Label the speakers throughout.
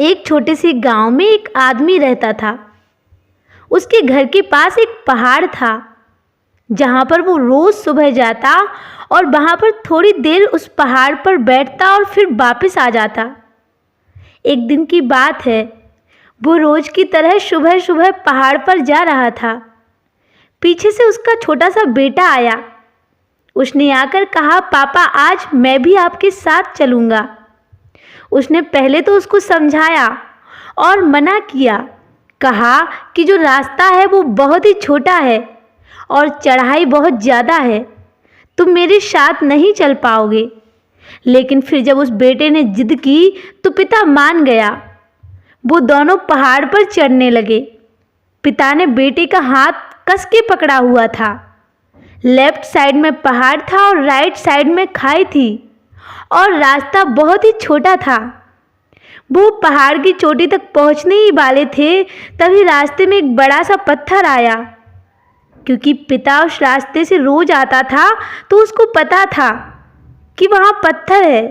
Speaker 1: एक छोटे से गांव में एक आदमी रहता था। उसके घर के पास एक पहाड़ था जहां पर वो रोज सुबह जाता और वहां पर थोड़ी देर उस पहाड़ पर बैठता और फिर वापस आ जाता। एक दिन की बात है, वो रोज की तरह सुबह सुबह पहाड़ पर जा रहा था। पीछे से उसका छोटा सा बेटा आया। उसने आकर कहा, पापा आज मैं भी आपके साथ चलूँगा। उसने पहले तो उसको समझाया और मना किया, कहा कि जो रास्ता है वो बहुत ही छोटा है और चढ़ाई बहुत ज़्यादा है, तुम मेरे साथ नहीं चल पाओगे। लेकिन फिर जब उस बेटे ने जिद की तो पिता मान गया। वो दोनों पहाड़ पर चढ़ने लगे। पिता ने बेटे का हाथ कस के पकड़ा हुआ था। लेफ्ट साइड में पहाड़ था और राइट साइड में खाई थी और रास्ता बहुत ही छोटा था। वो पहाड़ की चोटी तक पहुंचने ही वाले थे, तभी रास्ते में एक बड़ा सा पत्थर आया। क्योंकि पिता उस रास्ते से रोज आता था तो उसको पता था कि वहाँ पत्थर है,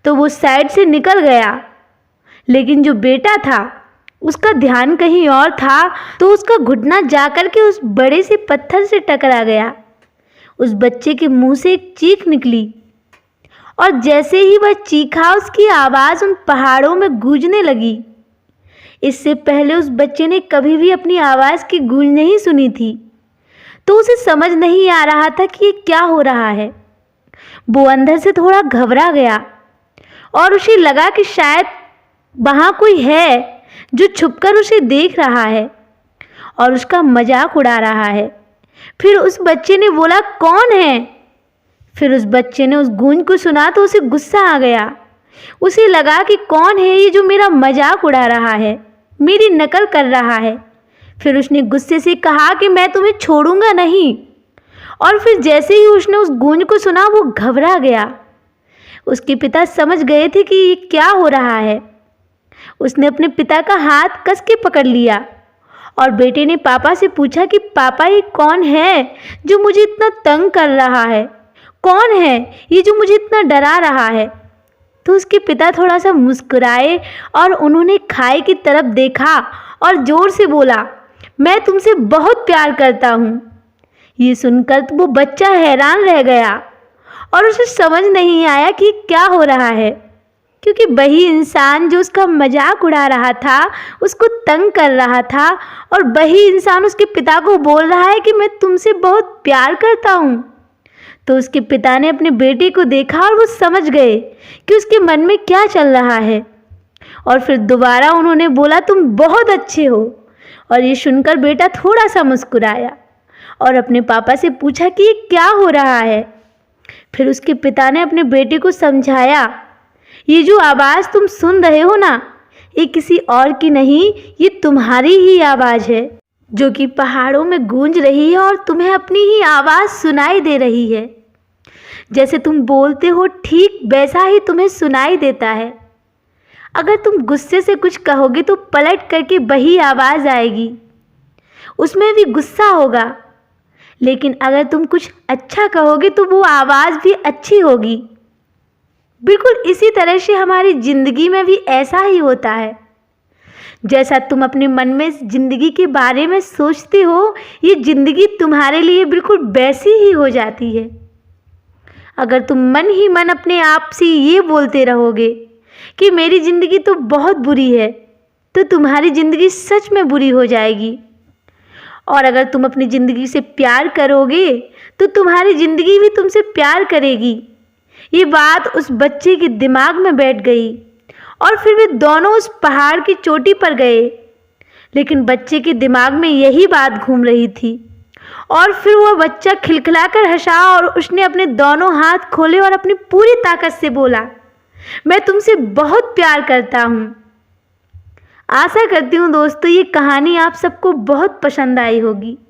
Speaker 1: तो वो साइड से निकल गया। लेकिन जो बेटा था उसका ध्यान कहीं और था, तो उसका घुटना जाकर के उस बड़े से पत्थर से टकरा गया। उस बच्चे के मुंह से एक चीख निकली और जैसे ही वह चीखा उसकी आवाज़ उन पहाड़ों में गूंजने लगी। इससे पहले उस बच्चे ने कभी भी अपनी आवाज़ की गूंज नहीं सुनी थी, तो उसे समझ नहीं आ रहा था कि ये क्या हो रहा है। वो अंदर से थोड़ा घबरा गया और उसे लगा कि शायद वहाँ कोई है जो छुपकर उसे देख रहा है और उसका मजाक उड़ा रहा है। फिर उस बच्चे ने बोला, कौन है? फिर उस बच्चे ने उस गूंज को सुना तो उसे गुस्सा आ गया। उसे लगा कि कौन है ये जो मेरा मजाक उड़ा रहा है, मेरी नकल कर रहा है। फिर उसने गुस्से से कहा कि मैं तुम्हें छोड़ूंगा नहीं। और फिर जैसे ही उसने उस गूंज को सुना वो घबरा गया। उसके पिता समझ गए थे कि ये क्या हो रहा है। उसने अपने पिता का हाथ कस के पकड़ लिया और बेटे ने पापा से पूछा कि पापा ये कौन है जो मुझे इतना तंग कर रहा है? कौन है ये जो मुझे इतना डरा रहा है? तो उसके पिता थोड़ा सा मुस्कुराए और उन्होंने खाई की तरफ देखा और जोर से बोला, मैं तुमसे बहुत प्यार करता हूँ। ये सुनकर तो वो बच्चा हैरान रह गया और उसे समझ नहीं आया कि क्या हो रहा है, क्योंकि वही इंसान जो उसका मजाक उड़ा रहा था, उसको तंग कर रहा था, और वही इंसान उसके पिता को बोल रहा है कि मैं तुमसे बहुत प्यार करता हूँ। तो उसके पिता ने अपने बेटे को देखा और वो समझ गए कि उसके मन में क्या चल रहा है। और फिर दोबारा उन्होंने बोला, तुम बहुत अच्छे हो। और ये सुनकर बेटा थोड़ा सा मुस्कुराया और अपने पापा से पूछा कि ये क्या हो रहा है। फिर उसके पिता ने अपने बेटे को समझाया, ये जो आवाज़ तुम सुन रहे हो ना, ये किसी और की नहीं, ये तुम्हारी ही आवाज़ है जो कि पहाड़ों में गूंज रही है और तुम्हें अपनी ही आवाज़ सुनाई दे रही है। जैसे तुम बोलते हो ठीक वैसा ही तुम्हें सुनाई देता है। अगर तुम गुस्से से कुछ कहोगे तो पलट करके वही आवाज़ आएगी, उसमें भी गुस्सा होगा। लेकिन अगर तुम कुछ अच्छा कहोगे तो वो आवाज़ भी अच्छी होगी। बिल्कुल इसी तरह से हमारी ज़िंदगी में भी ऐसा ही होता है। जैसा तुम अपने मन में ज़िंदगी के बारे में सोचते हो, ये ज़िंदगी तुम्हारे लिए बिल्कुल वैसी ही हो जाती है। अगर तुम मन ही मन अपने आप से ये बोलते रहोगे कि मेरी ज़िंदगी तो बहुत बुरी है, तो तुम्हारी ज़िंदगी सच में बुरी हो जाएगी। और अगर तुम अपनी ज़िंदगी से प्यार करोगे तो तुम्हारी ज़िंदगी भी तुमसे प्यार करेगी। ये बात उस बच्चे के दिमाग में बैठ गई और फिर वे दोनों उस पहाड़ की चोटी पर गए। लेकिन बच्चे के दिमाग में यही बात घूम रही थी और फिर वह बच्चा खिलखिलाकर हंसा और उसने अपने दोनों हाथ खोले और अपनी पूरी ताकत से बोला, मैं तुमसे बहुत प्यार करता हूँ। आशा करती हूँ दोस्तों ये कहानी आप सबको बहुत पसंद आई होगी।